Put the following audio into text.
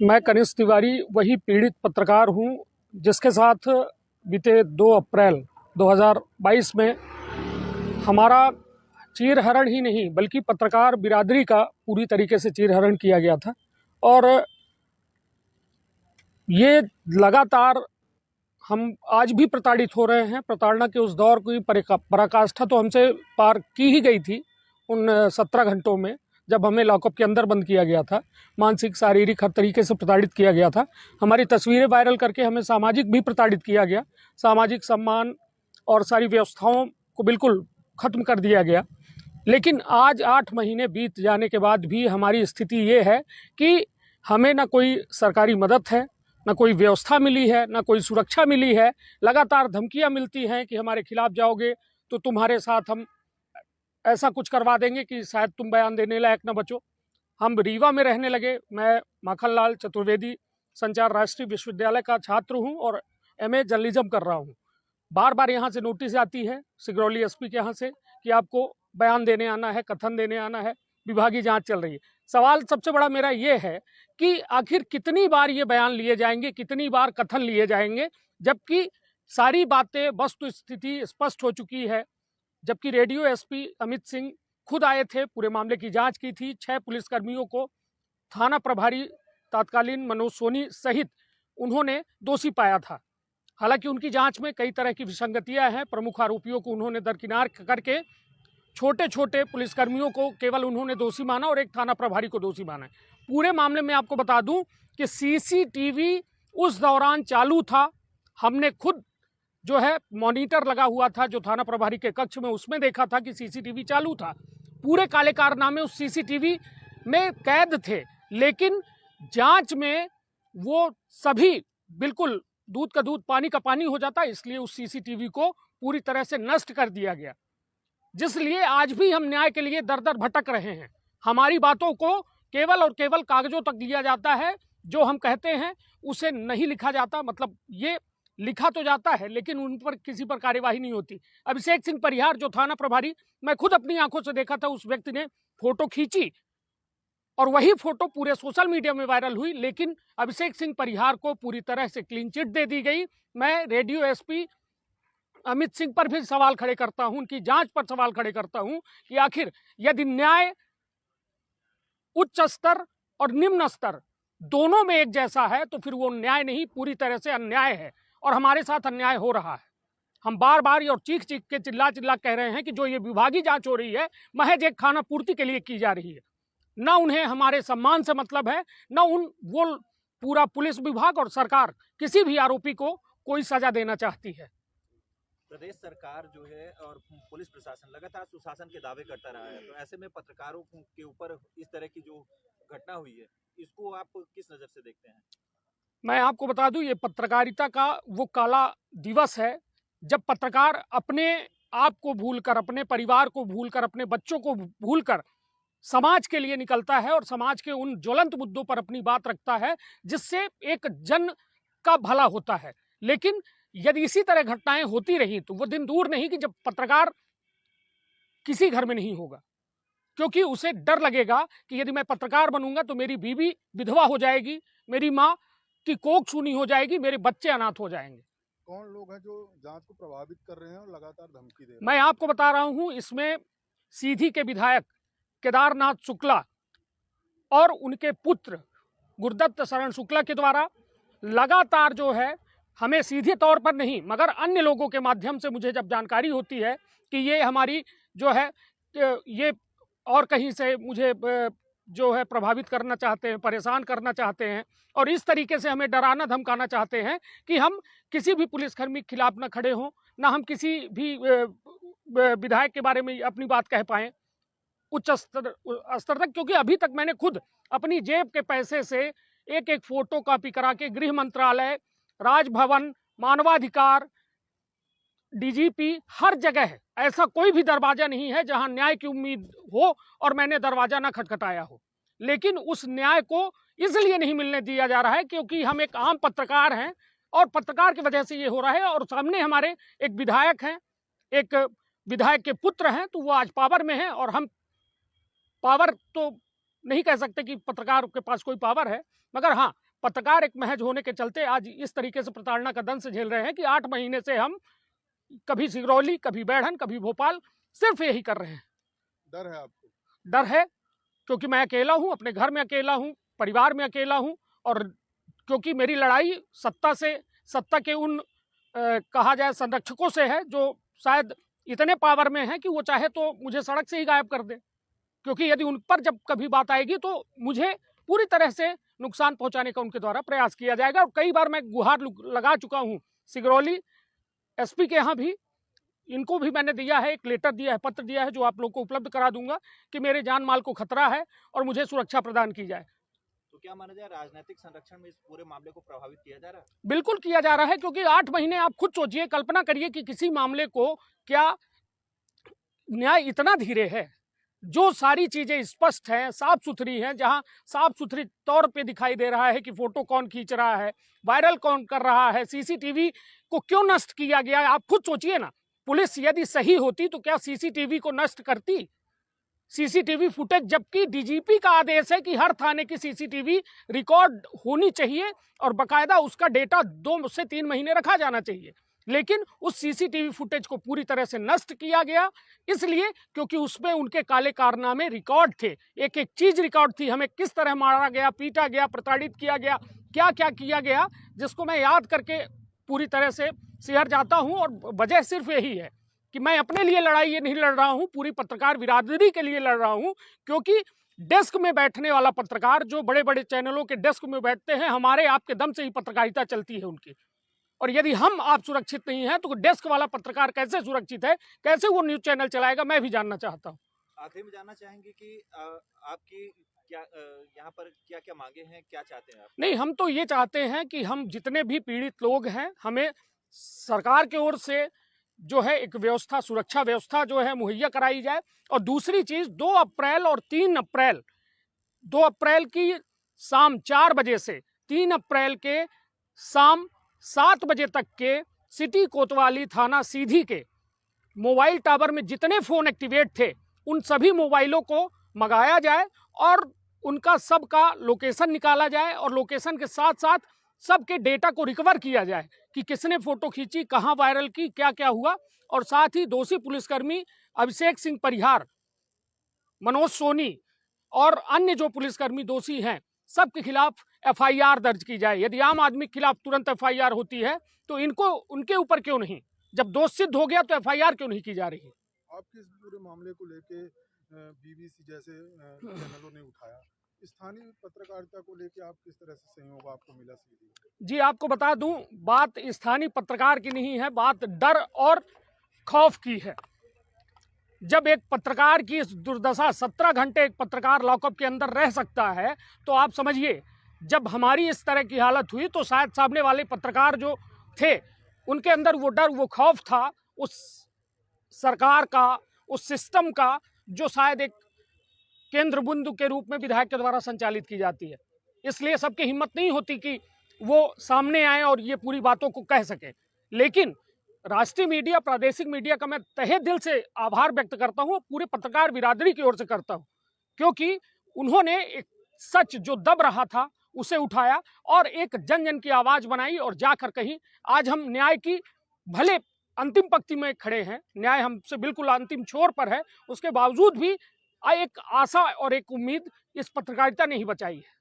मैं कनिष्ठ तिवारी वही पीड़ित पत्रकार हूं जिसके साथ बीते 2 अप्रैल 2022 में हमारा चीरहरण ही नहीं बल्कि पत्रकार बिरादरी का पूरी तरीके से चीरहरण किया गया था। और ये लगातार हम आज भी प्रताड़ित हो रहे हैं। प्रताड़ना के उस दौर की पराकाष्ठा तो हमसे पार की ही गई थी उन 17 घंटों में, जब हमें लॉकअप के अंदर बंद किया गया था, मानसिक शारीरिक हर तरीके से प्रताड़ित किया गया था। हमारी तस्वीरें वायरल करके हमें सामाजिक भी प्रताड़ित किया गया, सामाजिक सम्मान और सारी व्यवस्थाओं को बिल्कुल खत्म कर दिया गया। लेकिन आज 8 महीने बीत जाने के बाद भी हमारी स्थिति ये है कि हमें ना कोई सरकारी मदद है, ना कोई व्यवस्था मिली है, ना कोई सुरक्षा मिली है। लगातार धमकियां मिलती हैं कि हमारे खिलाफ जाओगे तो तुम्हारे साथ हम ऐसा कुछ करवा देंगे कि शायद तुम बयान देने लायक न बचो। हम रीवा में रहने लगे। मैं माखनलाल चतुर्वेदी संचार राष्ट्रीय विश्वविद्यालय का छात्र हूं और MA जर्नलिज्म कर रहा हूं। बार बार यहाँ से नोटिस आती है सिगरौली SP के यहाँ से कि आपको बयान देने आना है, कथन देने आना है, विभागीय जांच चल रही है। सवाल सबसे बड़ा मेरा ये है कि आखिर कितनी बार ये बयान लिए जाएंगे, कितनी बार कथन लिए जाएंगे, जबकि सारी बातें वस्तु स्थिति स्पष्ट हो चुकी है। जबकि रेडियो SP अमित सिंह खुद आए थे, पूरे मामले की जांच की थी। 6 पुलिसकर्मियों को थाना प्रभारी तत्कालीन मनोज सोनी सहित उन्होंने दोषी पाया था। हालांकि उनकी जांच में कई तरह की विसंगतियां हैं। प्रमुख आरोपियों को उन्होंने दरकिनार करके छोटे छोटे पुलिसकर्मियों को केवल उन्होंने दोषी माना और एक थाना प्रभारी को दोषी माना। पूरे मामले में आपको बता दूं कि CCTV उस दौरान चालू था। हमने खुद जो है मॉनिटर लगा हुआ था जो थाना प्रभारी के कक्ष में, उसमें देखा था कि CCTV चालू था। पूरे काले कारनामे उस CCTV में कैद थे। लेकिन जांच में वो सभी बिल्कुल दूध का दूध पानी का पानी हो जाता, इसलिए उस CCTV को पूरी तरह से नष्ट कर दिया गया। जिसलिए आज भी हम न्याय के लिए दर दर भटक रहे हैं। हमारी बातों को केवल और केवल कागजों तक लिया जाता है, जो हम कहते हैं उसे नहीं लिखा जाता। मतलब ये लिखा तो जाता है लेकिन उन पर किसी पर कार्यवाही नहीं होती। अभिषेक सिंह परिहार जो थाना प्रभारी, मैं खुद अपनी आंखों से देखा था, उस व्यक्ति ने फोटो खींची और वही फोटो पूरे सोशल मीडिया में वायरल हुई, लेकिन अभिषेक सिंह परिहार को पूरी तरह से क्लीन चिट दे दी गई। मैं रेडियो SP अमित सिंह पर भी सवाल खड़े करता हूं, उनकी जांच पर सवाल खड़े करता हूं कि आखिर यदि न्याय उच्च स्तर और निम्न स्तर दोनों में एक जैसा है तो फिर वो न्याय नहीं, पूरी तरह से अन्याय है और हमारे साथ अन्याय हो रहा है। हम बार बार और चीख चीख के चिल्ला चिल्ला कह रहे हैं कि जो ये विभागीय जांच हो रही है महज एक खाना पूर्ति के लिए की जा रही है। न उन्हें हमारे सम्मान से मतलब है, न वो पूरा पुलिस विभाग और सरकार किसी भी आरोपी को कोई सजा देना चाहती है। प्रदेश सरकार जो है और पुलिस प्रशासन लगातार सुशासन के दावे करता रहा है, तो ऐसे में पत्रकारों के ऊपर इस तरह की जो घटना हुई है, इसको आप किस नजर से देखते हैं? मैं आपको बता दूं, ये पत्रकारिता का वो काला दिवस है जब पत्रकार अपने आप को भूलकर, अपने परिवार को भूलकर, अपने बच्चों को भूलकर समाज के लिए निकलता है और समाज के उन ज्वलंत मुद्दों पर अपनी बात रखता है जिससे एक जन का भला होता है। लेकिन यदि इसी तरह घटनाएं होती रही तो वो दिन दूर नहीं कि जब पत्रकार किसी घर में नहीं होगा, क्योंकि उसे डर लगेगा कि यदि मैं पत्रकार बनूंगा तो मेरी बीवी विधवा हो जाएगी, मेरी माँ की कोख सूनी हो जाएगी, मेरे बच्चे अनाथ हो जाएंगे। कौन लोग हैं जो जांच को प्रभावित कर रहे हैं और लगातार धमकी दे रहे हैं? मैं आपको बता रहा हूं, इसमें सीधी के विधायक केदारनाथ शुक्ला और उनके पुत्र गुरुदत्त शरण शुक्ला के द्वारा लगातार जो है, हमें सीधे तौर पर नहीं मगर अन्य लोगों के माध्यम से मुझे जब जानकारी होती है कि ये हमारी जो है ये और कहीं से मुझे जो है प्रभावित करना चाहते हैं, परेशान करना चाहते हैं और इस तरीके से हमें डराना धमकाना चाहते हैं कि हम किसी भी पुलिसकर्मी के खिलाफ न खड़े हों, ना हम किसी भी विधायक के बारे में अपनी बात कह पाएं उच्च स्तर तक। क्योंकि अभी तक मैंने खुद अपनी जेब के पैसे से एक एक फोटो कॉपी करा के गृह मंत्रालय, राजभवन, मानवाधिकार, DGP, हर जगह ऐसा कोई भी दरवाजा नहीं है जहां न्याय की उम्मीद हो और मैंने दरवाजा ना खटखटाया हो। लेकिन उस न्याय को इसलिए नहीं मिलने दिया जा रहा है क्योंकि हम एक आम पत्रकार हैं और पत्रकार की वजह से ये हो रहा है। और सामने हमारे एक विधायक हैं, एक विधायक के पुत्र हैं, तो वो आज पावर में हैं और हम पावर तो नहीं कह सकते कि पत्रकार के पास कोई पावर है, मगर हाँ पत्रकार एक महज होने के चलते आज इस तरीके से प्रताड़ना का दंश झेल रहे हैं कि 8 महीने से हम कभी सिगरौली, कभी बैढ़न, कभी भोपाल सिर्फ यही कर रहे हैं। डर है आपको? डर है क्योंकि मैं अकेला हूं, अपने घर में अकेला हूं, परिवार में अकेला हूं, और क्योंकि मेरी लड़ाई सत्ता के उन कहा जाए संरक्षकों से है जो शायद इतने पावर में है कि वो चाहे तो मुझे सड़क से ही गायब कर दे, क्योंकि यदि उन पर जब कभी बात आएगी तो मुझे पूरी तरह से नुकसान पहुंचाने का उनके द्वारा प्रयास किया जाएगा। और कई बार मैं गुहार लगा चुका हूं सिगरौली एसपी के यहाँ भी, इनको भी मैंने दिया है, एक लेटर दिया है, पत्र दिया है जो आप लोग को उपलब्ध करा दूंगा कि मेरे जान माल को खतरा है और मुझे सुरक्षा प्रदान की जाए। तो क्या माना जाए राजनीतिक संरक्षण में इस पूरे मामले को प्रभावित किया जा रहा है? बिल्कुल किया जा रहा है, क्योंकि 8 महीने आप खुद सोचिए, कल्पना करिए कि किसी मामले को क्या न्याय इतना धीरे है, जो सारी चीजें स्पष्ट हैं, साफ सुथरी हैं, जहां साफ सुथरी तौर पे दिखाई दे रहा है कि फोटो कौन खींच रहा है, वायरल कौन कर रहा है, सीसीटीवी को क्यों नष्ट किया गया। आप खुद सोचिए ना, पुलिस यदि सही होती तो क्या सीसीटीवी को नष्ट करती? सीसीटीवी फुटेज, जबकि डीजीपी का आदेश है कि हर थाने की सीसीटीवी रिकॉर्ड होनी चाहिए और बकायदा उसका डेटा 2 से 3 महीने रखा जाना चाहिए, लेकिन उस सीसीटीवी फुटेज को पूरी तरह से नष्ट किया गया, इसलिए क्योंकि उसमें उनके काले कारनामे रिकॉर्ड थे, एक एक चीज रिकॉर्ड थी, हमें किस तरह मारा गया, पीटा गया, प्रताड़ित किया गया, क्या क्या किया गया, जिसको मैं याद करके पूरी तरह से सिहर जाता हूं। और वजह सिर्फ यही है कि मैं अपने लिए लड़ाई ये नहीं लड़ रहा हूं, पूरी पत्रकार बिरादरी के लिए लड़ रहा हूं, क्योंकि डेस्क में बैठने वाला पत्रकार, जो बड़े बड़े चैनलों के डेस्क में बैठते हैं, हमारे आपके दम से ही पत्रकारिता चलती है उनकी, और यदि हम आप सुरक्षित नहीं है तो डेस्क वाला पत्रकार कैसे सुरक्षित है, कैसे वो न्यूज चैनल चलाएगा, मैं भी जानना चाहता हूँ। आखिरी में जानना चाहेंगे कि आपकी क्या यहाँ पर क्या क्या मांगे हैं, क्या चाहते हैं आप? नहीं, हम तो ये चाहते हैं कि हम जितने भी पीड़ित लोग हैं, हमें सरकार की ओर से जो है एक व्यवस्था, सुरक्षा व्यवस्था जो है मुहैया कराई जाए। और दूसरी चीज, 2 अप्रैल और 3 अप्रैल, 2 अप्रैल की शाम 4 बजे से 3 अप्रैल के शाम 7 बजे तक के सिटी कोतवाली थाना सीधी के मोबाइल टावर में जितने फोन एक्टिवेट थे, उन सभी मोबाइलों को मंगाया जाए और उनका सबका लोकेशन निकाला जाए, और लोकेशन के साथ साथ सबके डेटा को रिकवर किया जाए कि किसने फोटो खींची, कहां वायरल की, क्या क्या हुआ। और साथ ही दोषी पुलिसकर्मी अभिषेक सिंह परिहार, मनोज सोनी और अन्य जो पुलिसकर्मी दोषी हैं, सबके खिलाफ एफआईआर दर्ज की जाए। यदि आम आदमी के खिलाफ तुरंत एफआईआर होती है तो इनको, उनके ऊपर क्यों नहीं? जब दोष सिद्ध हो गया तो एफआईआर क्यों नहीं की जा रही? आपके इस पूरे मामले को लेके बीबीसी जैसे चैनलों ने उठाया, स्थानीय पत्रकारिता को लेके आप किस तरह से सहयोग आपको मिला सीधी? जी, आपको बता दूं, बात स्थानीय पत्रकार की नहीं है, बात डर और खौफ की है। जब एक पत्रकार की इस दुर्दशा, 17 घंटे एक पत्रकार लॉकअप के अंदर रह सकता है, तो आप समझिए जब हमारी इस तरह की हालत हुई तो शायद सामने वाले पत्रकार जो थे उनके अंदर वो डर, वो खौफ था उस सरकार का, उस सिस्टम का, जो शायद एक केंद्र बिंदु के रूप में विधायक के द्वारा संचालित की जाती है। इसलिए सबकी हिम्मत नहीं होती कि वो सामने आए और ये पूरी बातों को कह सके। लेकिन राष्ट्रीय मीडिया, प्रादेशिक मीडिया का मैं तहे दिल से आभार व्यक्त करता हूँ, पूरे पत्रकार बिरादरी की ओर से करता हूँ, क्योंकि उन्होंने एक सच जो दब रहा था उसे उठाया और एक जन जन की आवाज बनाई और जाकर कहीं आज हम न्याय की भले अंतिम पंक्ति में खड़े हैं, न्याय हमसे बिल्कुल अंतिम छोर पर है, उसके बावजूद भी एक आशा और एक उम्मीद इस पत्रकारिता ने ही बचाई है।